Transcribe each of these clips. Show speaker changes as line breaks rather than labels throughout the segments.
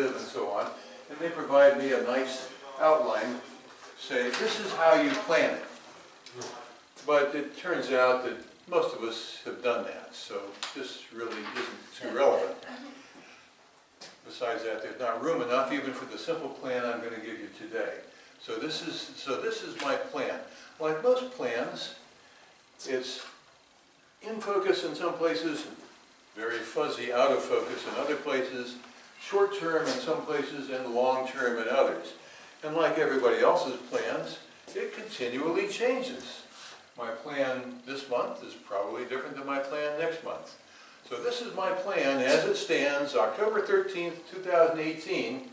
live and so on. And they provide me a nice outline, say, this is how you plan it. But it turns out that most of us have done that, so this really isn't too relevant. Besides that, there's not room enough even for the simple plan I'm going to give you today. So this is my plan. Like most plans, it's in focus in some places, very fuzzy out of focus in other places, short term in some places, and long term in others. And like everybody else's plans, it continually changes. My plan this month is probably different than my plan next month. So this is my plan as it stands, October 13th, 2018,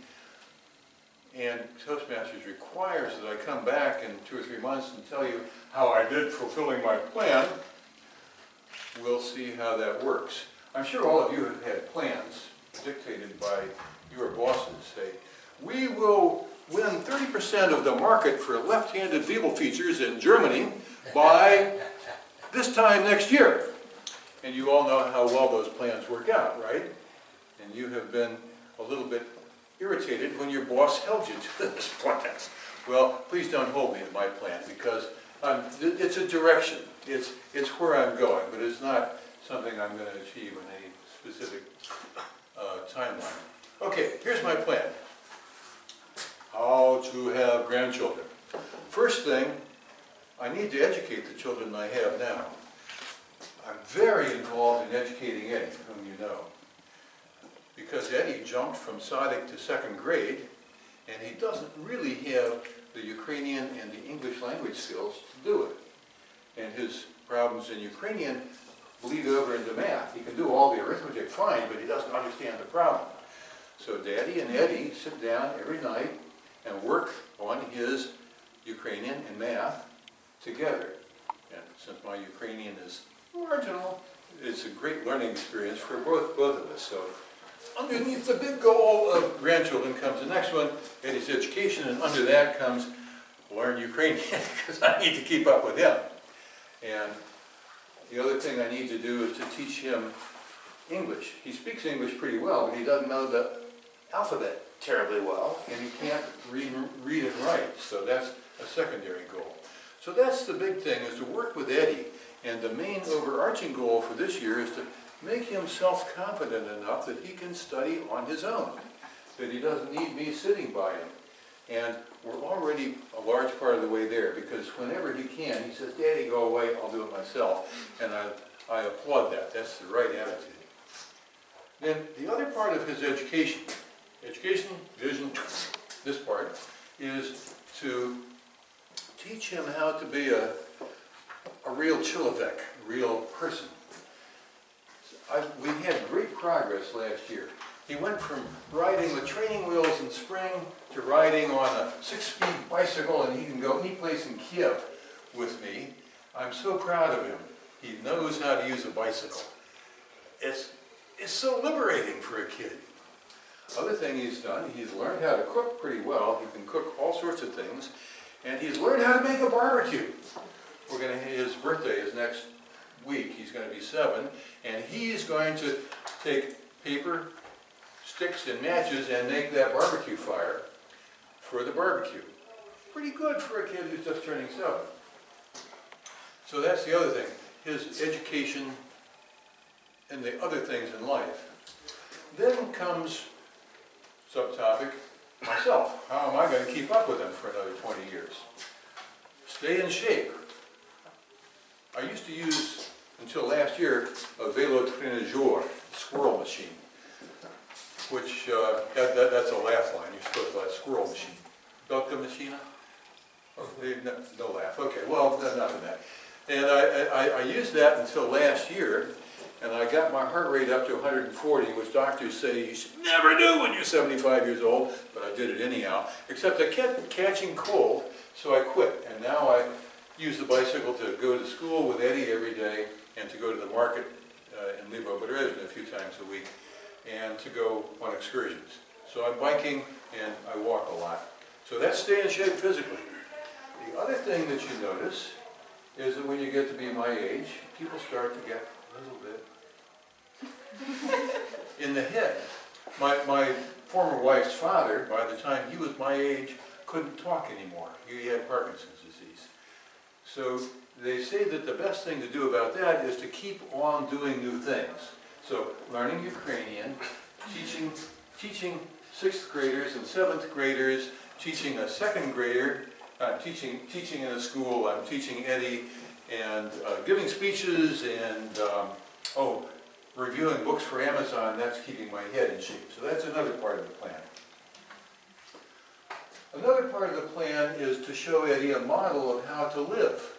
and Toastmasters requires that I come back in 2 or 3 months and tell you how I did fulfilling my plan. We'll see how that works. I'm sure all of you have had plans dictated by your bosses. Say, we will win 30% of the market for left-handed Bibel features in Germany by this time next year. And you all know how well those plans work out, right? And you have been a little bit irritated when your boss held you to those plans. Well, please don't hold me to my plan, because it's a direction. It's where I'm going, but it's not something I'm going to achieve in any specific timeline. Okay, here's my plan. How to have grandchildren. First thing, I need to educate the children I have now. I'm very involved in educating Eddie, whom you know, because Eddie jumped from Sadic to 2nd grade, and he doesn't really have the Ukrainian and the English language skills to do it. And his problems in Ukrainian bleed over into math. He can do all the arithmetic fine, but he doesn't understand the problem. So Daddy and Eddie sit down every night and work on his Ukrainian and math together. And since my Ukrainian is marginal, it's a great learning experience for both of us. So underneath the big goal of grandchildren comes the next one, Eddie's education, and under that comes learn Ukrainian, because I need to keep up with him. And the other thing I need to do is to teach him English. He speaks English pretty well, but he doesn't know the alphabet terribly well, and he can't read and write. So that's a secondary goal. So that's the big thing, is to work with Eddie. And the main overarching goal for this year is to make him self-confident enough that he can study on his own, that he doesn't need me sitting by him. And we're already a large part of the way there, because whenever he can, he says, Daddy, go away, I'll do it myself. And I applaud that. That's the right attitude. Then the other part of his education, vision, this part, is to teach him how to be a real Chilovek, a real person. We had great progress last year. He went from riding with training wheels in spring to riding on a 6-speed bicycle, and he can go any place in Kiev with me. I'm so proud of him. He knows how to use a bicycle. It's so liberating for a kid. Other thing he's done, he's learned how to cook pretty well. He can cook all sorts of things. And he's learned how to make a barbecue. His birthday is next week. He's going to be 7. And he's going to take paper, sticks, and matches and make that barbecue fire for the barbecue. Pretty good for a kid who's just turning 7. So that's the other thing. His education and the other things in life. Then comes subtopic, myself. How am I going to keep up with him for another 20 years? Stay in shape. I used to use, until last year, a vélo-treneur, squirrel machine, which, that's a laugh line. You're supposed to have squirrel machine. Belka machina? Oh, no laugh. Okay, well, enough of that. And I used that until last year, and I got my heart rate up to 140, which doctors say you should never do when you're 75 years old, but I did it anyhow, except I kept catching cold, so I quit. And now I use the bicycle to go to school with Eddie every day, and to go to the market in Livo-Berezhny a few times a week, and to go on excursions. So I'm biking, and I walk a lot. So that's stay in shape physically. The other thing that you notice is that when you get to be my age, people start to get a little bit in the head. My former wife's father, by the time he was my age, couldn't talk anymore. He had Parkinson's disease. So they say that the best thing to do about that is to keep on doing new things. So learning Ukrainian, teaching 6th graders and 7th graders, teaching a 2nd grader, teaching in a school, I'm teaching Eddie, and giving speeches and, reviewing books for Amazon, that's keeping my head in shape. So that's another part of the plan. Another part of the plan is to show Eddie a model of how to live.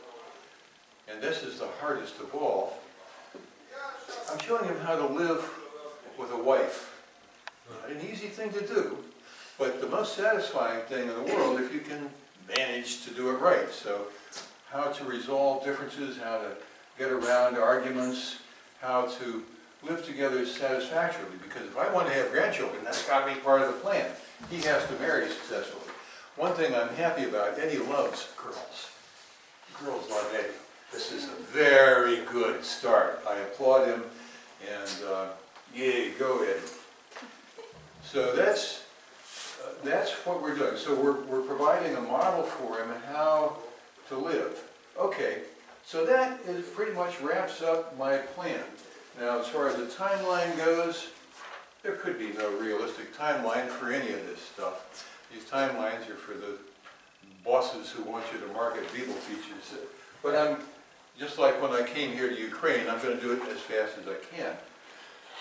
And this is the hardest of all. I'm showing him how to live with a wife. Not an easy thing to do, but the most satisfying thing in the world if you can manage to do it right. So how to resolve differences, how to get around arguments, how to live together satisfactorily. Because if I want to have grandchildren, that's got to be part of the plan. He has to marry successfully. One thing I'm happy about, Eddie loves girls. Girls love Eddie. This is a very good start. I applaud him, and yay, go Eddie. So that's what we're doing. So we're providing a model for him how to live. Okay, so that pretty much wraps up my plan. Now, as far as the timeline goes, there could be no realistic timeline for any of this stuff. These timelines are for the bosses who want you to market Beetle features. But I'm, just like when I came here to Ukraine, I'm going to do it as fast as I can.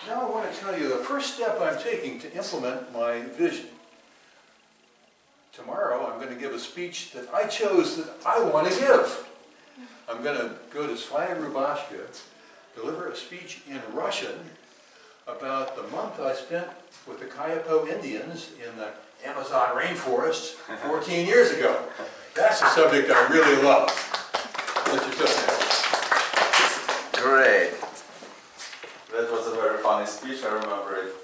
Now I want to tell you the first step I'm taking to implement my vision. Tomorrow I'm going to give a speech that I chose that I want to give. I'm going to go to Svaya Rubashka, deliver a speech in Russian about the month I spent with the Kyiv Indians in the Amazon rainforest 14 years ago. That's a subject I really love. What's your subject?
Great. That was a very funny speech, I remember it.